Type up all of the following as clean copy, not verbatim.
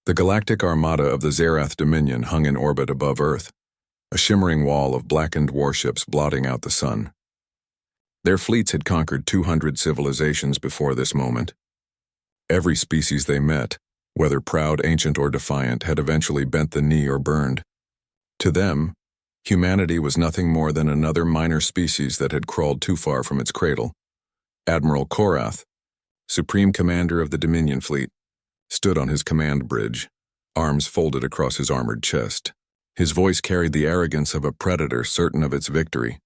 The galactic armada of the Zerath Dominion hung in orbit above Earth, a shimmering wall of blackened warships blotting out the sun. Their fleets had conquered 200 civilizations before this moment. Every species they met, whether proud, ancient, or defiant, had eventually bent the knee or burned. To them, humanity was nothing more than another minor species that had crawled too far from its cradle. Admiral Korath, Supreme Commander of the Dominion Fleet, stood on his command bridge, arms folded across his armored chest. His voice carried the arrogance of a predator certain of its victory.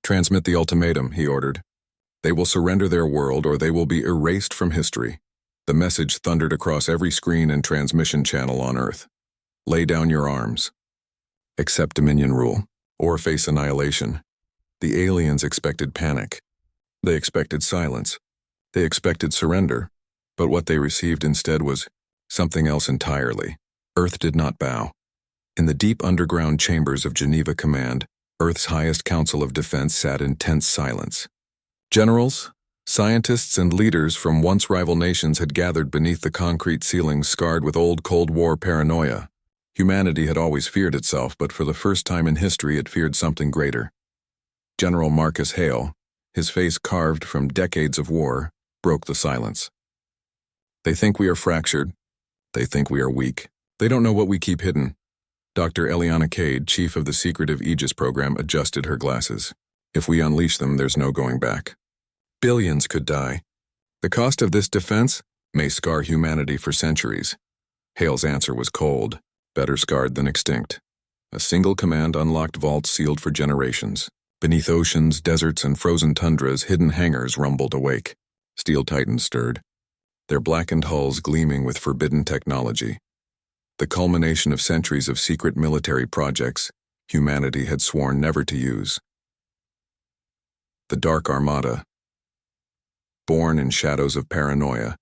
"Transmit the ultimatum," he ordered. "They will surrender their world or they will be erased from history." The message thundered across every screen and transmission channel on Earth. "Lay down your arms. Accept Dominion rule, or face annihilation." The aliens expected panic. They expected silence. They expected surrender. But what they received instead was something else entirely. Earth did not bow. In the deep underground chambers of Geneva Command, Earth's highest council of defense sat in tense silence. Generals, scientists, and leaders from once rival nations had gathered beneath the concrete ceilings scarred with old Cold War paranoia. Humanity had always feared itself, but for the first time in history it feared something greater. General Marcus Hale, his face carved from decades of war, broke the silence. "They think we are fractured. They think we are weak. They don't know what we keep hidden." Dr. Eliana Cade, chief of the secretive Aegis program, adjusted her glasses. "If we unleash them, there's no going back. Billions could die. The cost of this defense may scar humanity for centuries." Hale's answer was cold, better scarred than extinct. A single command unlocked vaults sealed for generations. Beneath oceans, deserts, and frozen tundras, hidden hangars rumbled awake. Steel titans stirred, their blackened hulls gleaming with forbidden technology. The culmination of centuries of secret military projects humanity had sworn never to use. The Dark Armada. Born in shadows of paranoia,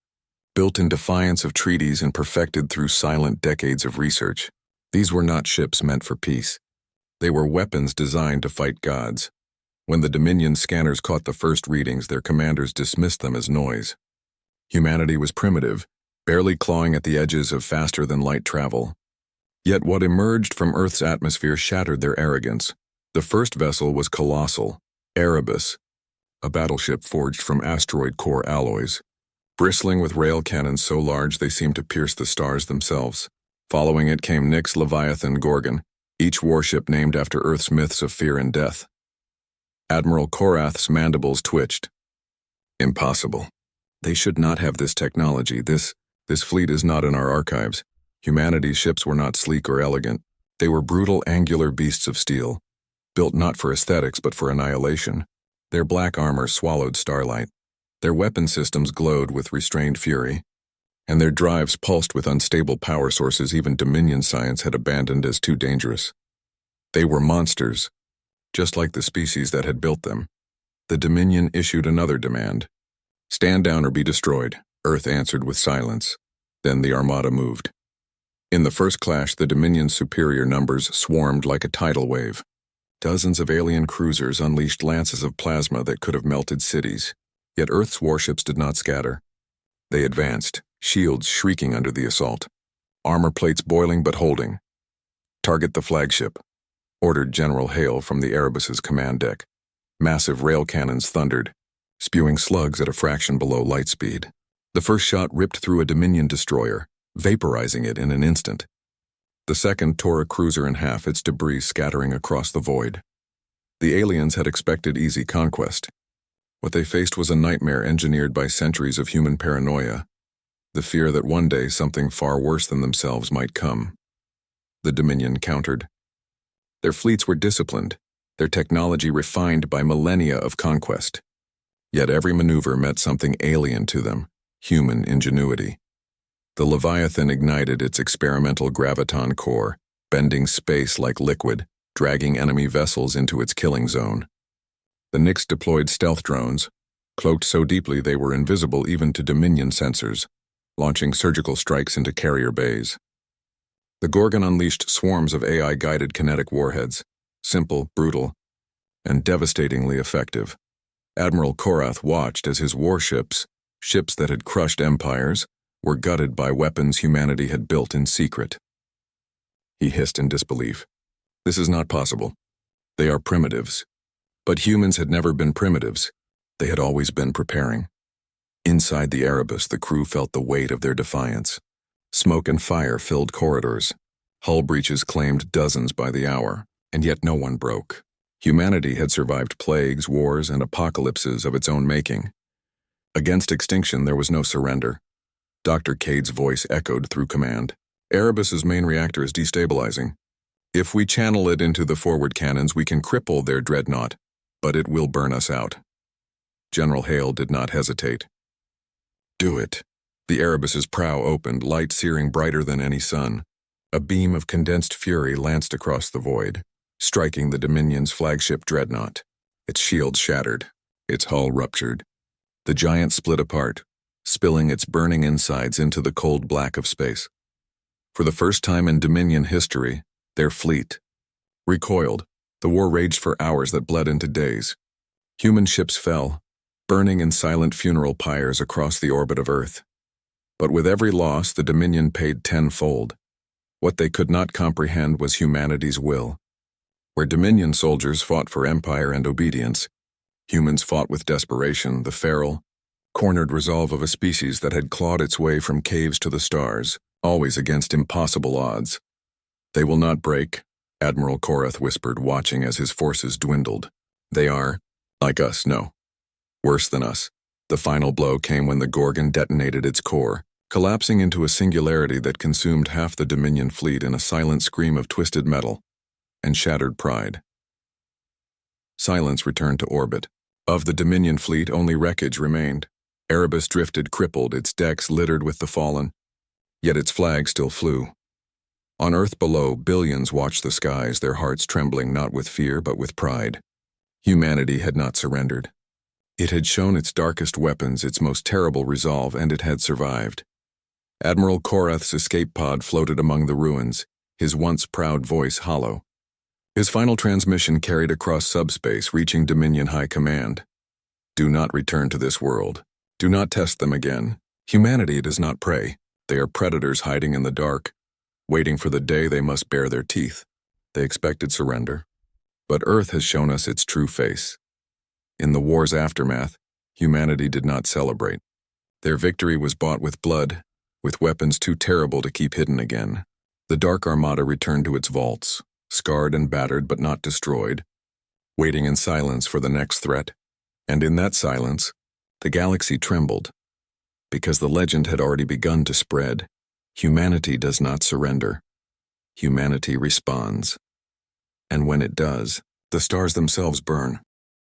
built in defiance of treaties and perfected through silent decades of research, these were not ships meant for peace. They were weapons designed to fight gods. When the Dominion scanners caught the first readings, their commanders dismissed them as noise. Humanity was primitive, barely clawing at the edges of faster-than-light travel. Yet what emerged from Earth's atmosphere shattered their arrogance. The first vessel was colossal, Erebus, a battleship forged from asteroid core alloys, bristling with rail cannons so large they seemed to pierce the stars themselves. Following it came Nyx, Leviathan, Gorgon, each warship named after Earth's myths of fear and death. Admiral Korath's mandibles twitched. "Impossible. They should not have this technology. This fleet is not in our archives." Humanity's ships were not sleek or elegant. They were brutal, angular beasts of steel, built not for aesthetics but for annihilation. Their black armor swallowed starlight. Their weapon systems glowed with restrained fury, and their drives pulsed with unstable power sources even Dominion science had abandoned as too dangerous. They were monsters, just like the species that had built them. The Dominion issued another demand. "Stand down or be destroyed," Earth answered with silence. Then the Armada moved. In the first clash, the Dominion's superior numbers swarmed like a tidal wave. Dozens of alien cruisers unleashed lances of plasma that could have melted cities. Yet Earth's warships did not scatter. They advanced, shields shrieking under the assault, armor plates boiling but holding. "Target the flagship," ordered General Hale from the Erebus's command deck. Massive rail cannons thundered, spewing slugs at a fraction below light speed. The first shot ripped through a Dominion destroyer, vaporizing it in an instant. The second tore a cruiser in half, its debris scattering across the void. The aliens had expected easy conquest. What they faced was a nightmare engineered by centuries of human paranoia, the fear that one day something far worse than themselves might come. The Dominion countered. Their fleets were disciplined, their technology refined by millennia of conquest. Yet every maneuver met something alien to them, human ingenuity. The Leviathan ignited its experimental graviton core, bending space like liquid, dragging enemy vessels into its killing zone. The Nyx deployed stealth drones, cloaked so deeply they were invisible even to Dominion sensors, launching surgical strikes into carrier bays. The Gorgon unleashed swarms of AI-guided kinetic warheads, simple, brutal, and devastatingly effective. Admiral Korath watched as his warships, ships that had crushed empires, were gutted by weapons humanity had built in secret. He hissed in disbelief. This is not possible. They are primitives. But humans had never been primitives. They had always been preparing. Inside the Erebus, the crew felt the weight of their defiance. Smoke and fire filled corridors. Hull breaches claimed dozens by the hour, and yet no one broke. Humanity had survived plagues, wars, and apocalypses of its own making. Against extinction, there was no surrender. Dr. Cade's voice echoed through command. Erebus's main reactor is destabilizing. If we channel it into the forward cannons, we can cripple their dreadnought, but it will burn us out. General Hale did not hesitate. Do it. The Erebus's prow opened, light searing brighter than any sun. A beam of condensed fury lanced across the void, striking the Dominion's flagship dreadnought. Its shield shattered, its hull ruptured. The giant split apart, spilling its burning insides into the cold black of space. For the first time in Dominion history, their fleet recoiled. The war raged for hours that bled into days. Human ships fell, burning in silent funeral pyres across the orbit of Earth. But with every loss, the Dominion paid tenfold. What they could not comprehend was humanity's will. Where Dominion soldiers fought for empire and obedience, humans fought with desperation, the feral, cornered resolve of a species that had clawed its way from caves to the stars, always against impossible odds. They will not break, Admiral Korath whispered, watching as his forces dwindled. They are, like us, no. Worse than us. The final blow came when the Gorgon detonated its core, collapsing into a singularity that consumed half the Dominion fleet in a silent scream of twisted metal and shattered pride. Silence returned to orbit. Of the Dominion fleet, only wreckage remained. Erebus drifted crippled, its decks littered with the fallen, yet its flag still flew. On Earth below, billions watched the skies, their hearts trembling not with fear but with pride. Humanity had not surrendered. It had shown its darkest weapons, its most terrible resolve, and it had survived. Admiral Korath's escape pod floated among the ruins, his once proud voice hollow. His final transmission carried across subspace, reaching Dominion High Command. Do not return to this world. Do not test them again. Humanity does not prey. They are predators hiding in the dark, waiting for the day they must bare their teeth. They expected surrender. But Earth has shown us its true face. In the war's aftermath, humanity did not celebrate. Their victory was bought with blood, with weapons too terrible to keep hidden again. The Dark Armada returned to its vaults, scarred and battered but not destroyed, waiting in silence for the next threat. And in that silence, the galaxy trembled, because the legend had already begun to spread. Humanity does not surrender. Humanity responds. And when it does, the stars themselves burn.